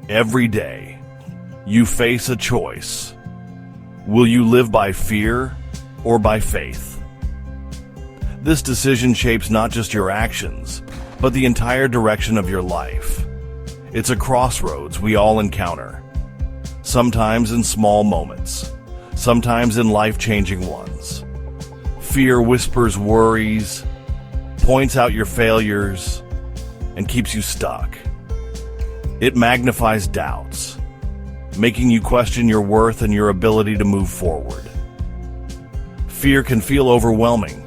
Every day, you face a choice. Will you live by fear or by faith? This decision shapes not just your actions, but the entire direction of your life. It's a crossroads we all encounter, sometimes in small moments, sometimes in life-changing ones. Fear whispers worries, points out your failures, and keeps you stuck. It magnifies doubts, making you question your worth and your ability to move forward. Fear can feel overwhelming,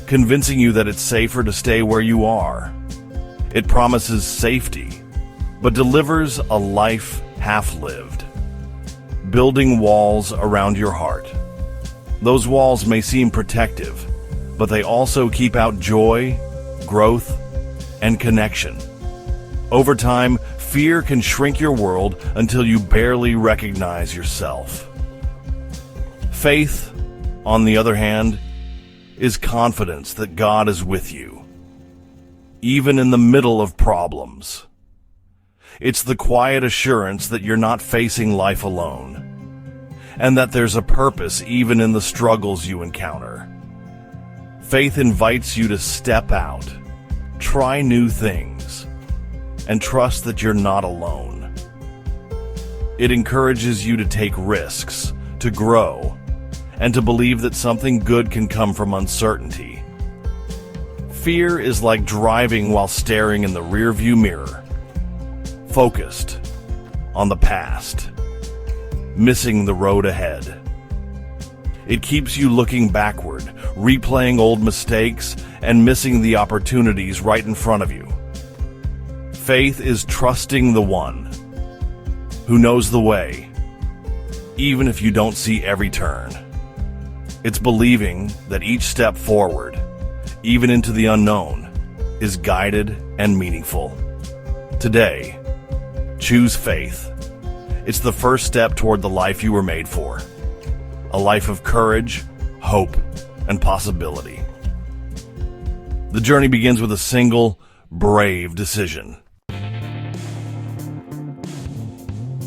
convincing you that it's safer to stay where you are. It promises safety, but delivers a life half-lived, building walls around your heart. Those walls may seem protective, but they also keep out joy, growth, and connection. Over time, fear can shrink your world until you barely recognize yourself. Faith, on the other hand, is confidence that God is with you, even in the middle of problems. It's the quiet assurance that you're not facing life alone, and that there's a purpose even in the struggles you encounter. Faith invites you to step out, try new things, and trust that you're not alone. It encourages you to take risks, to grow, and to believe that something good can come from uncertainty. Fear is like driving while staring in the rearview mirror, focused on the past, missing the road ahead. It keeps you looking backward, replaying old mistakes, and missing the opportunities right in front of you. Faith is trusting the one who knows the way, even if you don't see every turn. It's believing that each step forward, even into the unknown, is guided and meaningful. Today, choose faith. It's the first step toward the life you were made for. A life of courage, hope, and possibility. The journey begins with a single, brave decision.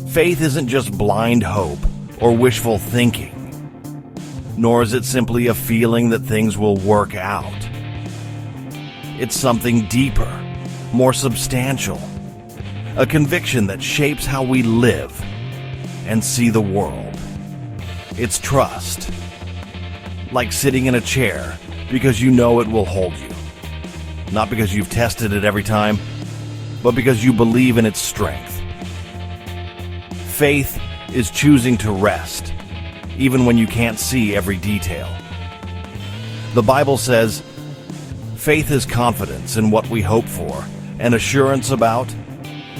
Faith isn't just blind hope or wishful thinking, nor is it simply a feeling that things will work out. It's something deeper, more substantial, a conviction that shapes how we live and see the world. It's trust, like sitting in a chair because you know it will hold you, not because you've tested it every time, but because you believe in its strength. Faith is choosing to rest, even when you can't see every detail. The Bible says, faith is confidence in what we hope for and assurance about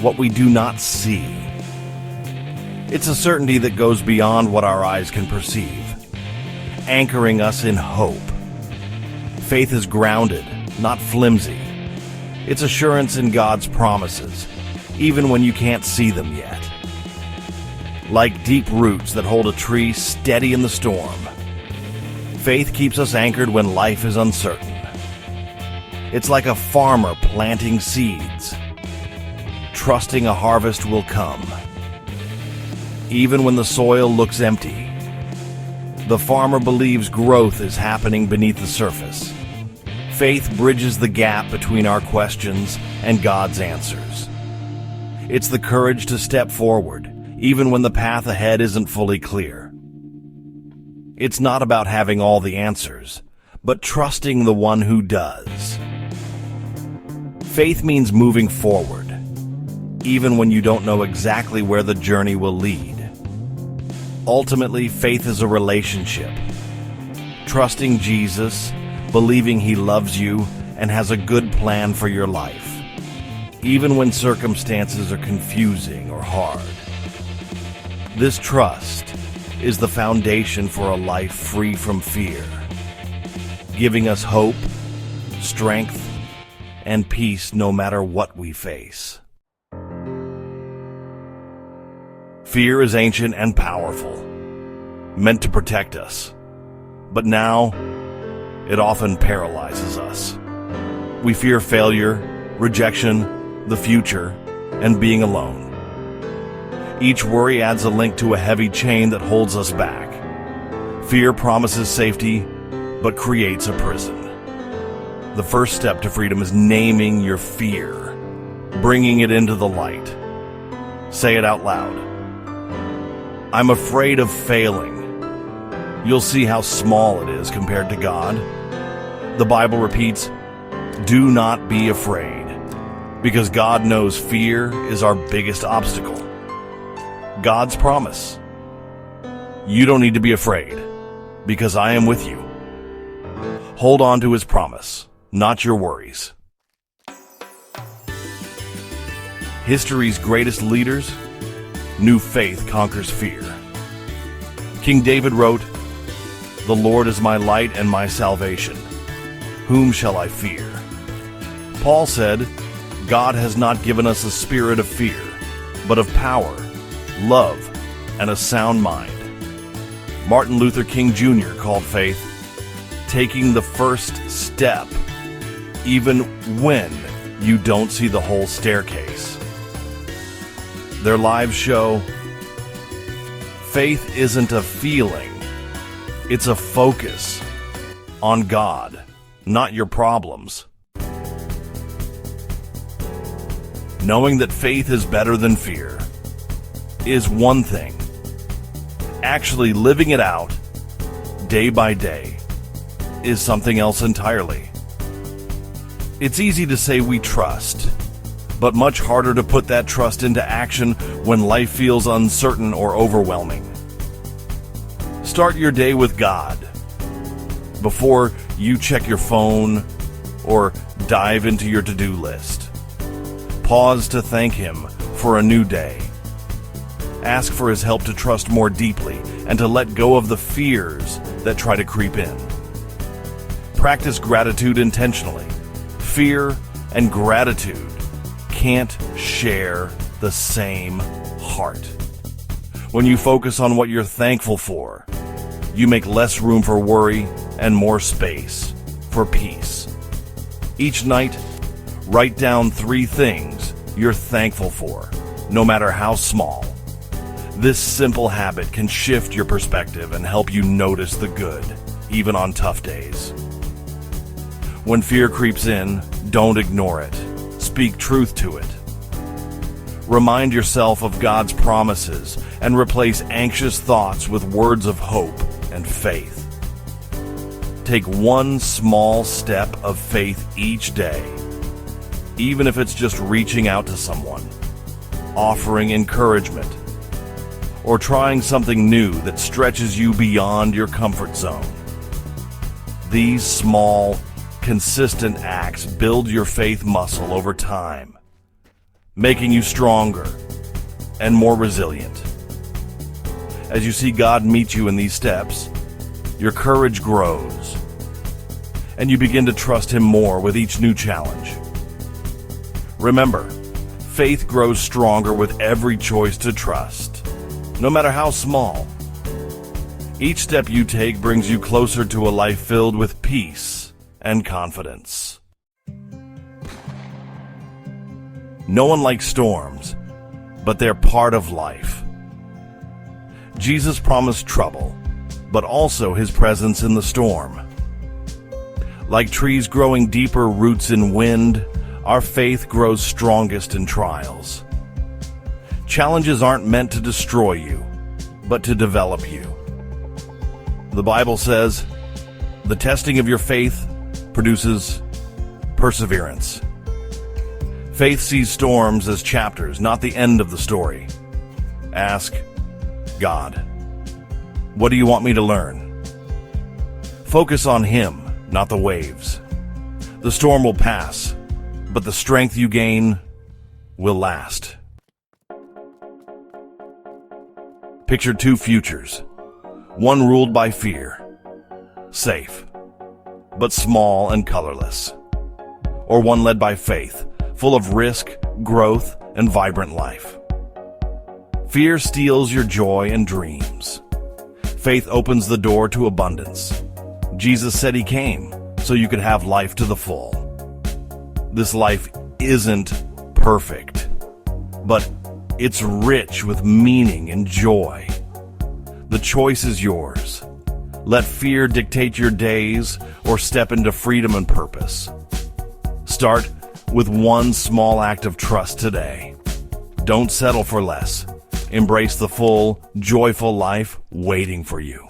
what we do not see. It's a certainty that goes beyond what our eyes can perceive, anchoring us in hope. Faith is grounded, not flimsy. It's assurance in God's promises, even when you can't see them yet. Like deep roots that hold a tree steady in the storm, faith keeps us anchored when life is uncertain. It's like a farmer planting seeds, trusting a harvest will come. Even when the soil looks empty, the farmer believes growth is happening beneath the surface. Faith bridges the gap between our questions and God's answers. It's the courage to step forward, even when the path ahead isn't fully clear. It's not about having all the answers, but trusting the one who does. Faith means moving forward, even when you don't know exactly where the journey will lead. Ultimately, faith is a relationship. Trusting Jesus, believing He loves you and has a good plan for your life, even when circumstances are confusing or hard. This trust is the foundation for a life free from fear, giving us hope, strength, and peace no matter what we face. Fear is ancient and powerful, meant to protect us, but now it often paralyzes us. We fear failure, rejection, the future, and being alone. Each worry adds a link to a heavy chain that holds us back. Fear promises safety, but creates a prison. The first step to freedom is naming your fear, bringing it into the light. Say it out loud. I'm afraid of failing. You'll see how small it is compared to God. The Bible repeats, do not be afraid, because God knows fear is our biggest obstacle. God's promise. You don't need to be afraid, because I am with you. Hold on to his promise, not your worries. History's greatest leaders knew faith conquers fear. King David wrote, "The Lord is my light and my salvation. Whom shall I fear?" Paul said, "God has not given us a spirit of fear, but of power, love, and a sound mind." Martin Luther King Jr. called faith taking the first step, even when you don't see the whole staircase. Their lives show faith isn't a feeling, it's a focus on God, not your problems. Knowing that faith is better than fear is one thing. Actually living it out day by day is something else entirely. It's easy to say we trust, but much harder to put that trust into action when life feels uncertain or overwhelming. Start your day with God before you check your phone or dive into your to-do list. Pause to thank Him for a new day. Ask for His help to trust more deeply and to let go of the fears that try to creep in. Practice gratitude intentionally. Fear and gratitude can't share the same heart. When you focus on what you're thankful for, you make less room for worry and more space for peace. Each night, write down 3 things you're thankful for, no matter how small. This simple habit can shift your perspective and help you notice the good, even on tough days. When fear creeps in, don't ignore it. Speak truth to it. Remind yourself of God's promises and replace anxious thoughts with words of hope and faith. Take one small step of faith each day, even if it's just reaching out to someone, offering encouragement, or trying something new that stretches you beyond your comfort zone. These small, consistent acts build your faith muscle over time, making you stronger and more resilient. As you see God meet you in these steps, your courage grows, and you begin to trust Him more with each new challenge. Remember, faith grows stronger with every choice to trust, no matter how small. Each step you take brings you closer to a life filled with peace and confidence. No one likes storms, but they're part of life. Jesus promised trouble, but also His presence in the storm. Like trees growing deeper roots in wind, our faith grows strongest in trials. Challenges aren't meant to destroy you, but to develop you. The Bible says, the testing of your faith produces perseverance. Faith sees storms as chapters, not the end of the story. Ask God, what do you want me to learn? Focus on Him, not the waves. The storm will pass, but the strength you gain will last. Picture 2 futures. One ruled by fear, safe, but small and colorless. Or one led by faith, full of risk, growth, and vibrant life. Fear steals your joy and dreams. Faith opens the door to abundance. Jesus said He came so you could have life to the full. This life isn't perfect, but It's rich with meaning and joy. The choice is yours. Let fear dictate your days or step into freedom and purpose. Start with one small act of trust today. Don't settle for less. Embrace the full, joyful life waiting for you.